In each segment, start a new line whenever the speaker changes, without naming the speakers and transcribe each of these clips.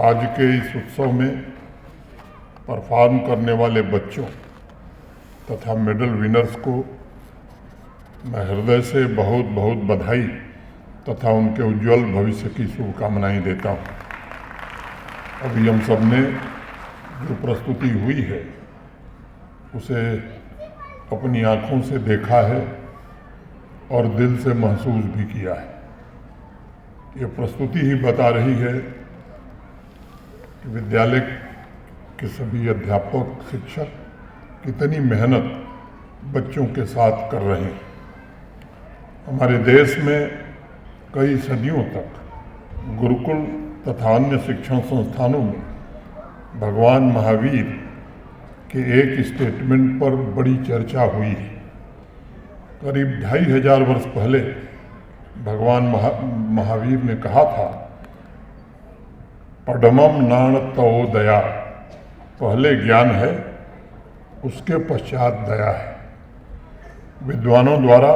आज के इस उत्सव में परफॉर्म करने वाले बच्चों तथा मेडल विनर्स को मैं हृदय से बहुत बहुत बधाई तथा उनके उज्जवल भविष्य की शुभकामनाएं देता हूं। अभी हम सब ने जो प्रस्तुति हुई है उसे अपनी आँखों से देखा है और दिल से महसूस भी किया है। ये प्रस्तुति ही बता रही है कि विद्यालय के सभी अध्यापक शिक्षक कितनी मेहनत बच्चों के साथ कर रहे हैं। हमारे देश में कई सदियों तक गुरुकुल तथा अन्य शिक्षण संस्थानों में भगवान महावीर के एक स्टेटमेंट पर बड़ी चर्चा हुई है। करीब 2500 वर्ष पहले भगवान महावीर ने कहा था, पडमम नाण तवो दया, पहले ज्ञान है उसके पश्चात दया है। विद्वानों द्वारा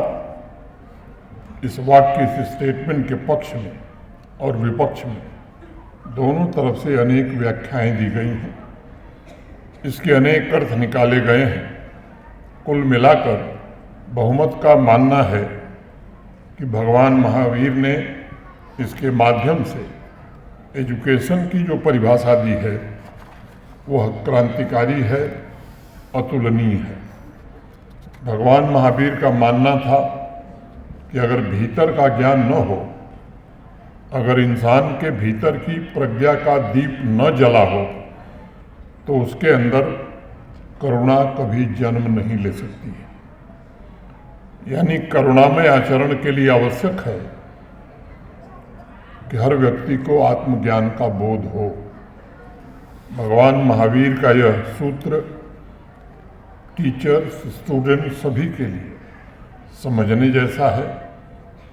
इस वाक्य इस स्टेटमेंट के पक्ष में और विपक्ष में दोनों तरफ से अनेक व्याख्याएं दी गई हैं। इसके अनेक अर्थ निकाले गए हैं। कुल मिलाकर बहुमत का मानना है कि भगवान महावीर ने इसके माध्यम से एजुकेशन की जो परिभाषा दी है वह क्रांतिकारी है, अतुलनीय है। भगवान महावीर का मानना था कि अगर भीतर का ज्ञान न हो, अगर इंसान के भीतर की प्रज्ञा का दीप न जला हो तो उसके अंदर करुणा कभी जन्म नहीं ले सकती है। यानी करुणामय आचरण के लिए आवश्यक है कि हर व्यक्ति को आत्मज्ञान का बोध हो। भगवान महावीर का यह सूत्र टीचर्स, स्टूडेंट सभी के लिए समझने जैसा है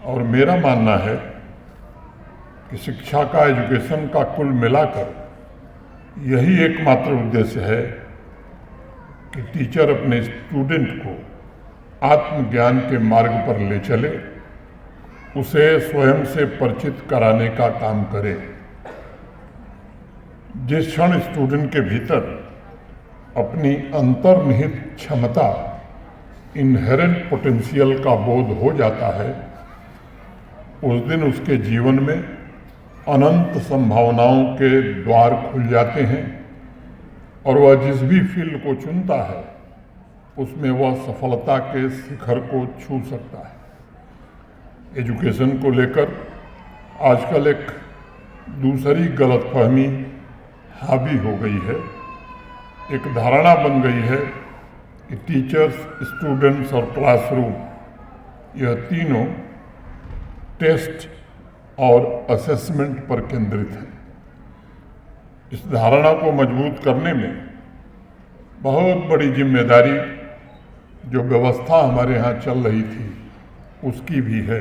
और मेरा मानना है कि शिक्षा का, एजुकेशन का कुल मिलाकर यही एकमात्र उद्देश्य है कि टीचर अपने स्टूडेंट को आत्मज्ञान के मार्ग पर ले चले, उसे स्वयं से परिचित कराने का काम करे। जिस क्षण स्टूडेंट के भीतर अपनी अंतर्निहित क्षमता, इनहेरेंट पोटेंशियल का बोध हो जाता है, उस दिन उसके जीवन में अनंत संभावनाओं के द्वार खुल जाते हैं और वह जिस भी फील्ड को चुनता है उसमें वह सफलता के शिखर को छू सकता है। एजुकेशन को लेकर आजकल एक दूसरी गलतफहमी हावी हो गई है। एक धारणा बन गई है कि टीचर्स, स्टूडेंट्स और क्लासरूम यह तीनों टेस्ट और असेसमेंट पर केंद्रित है। इस धारणा को मजबूत करने में बहुत बड़ी जिम्मेदारी जो व्यवस्था हमारे यहाँ चल रही थी उसकी भी है।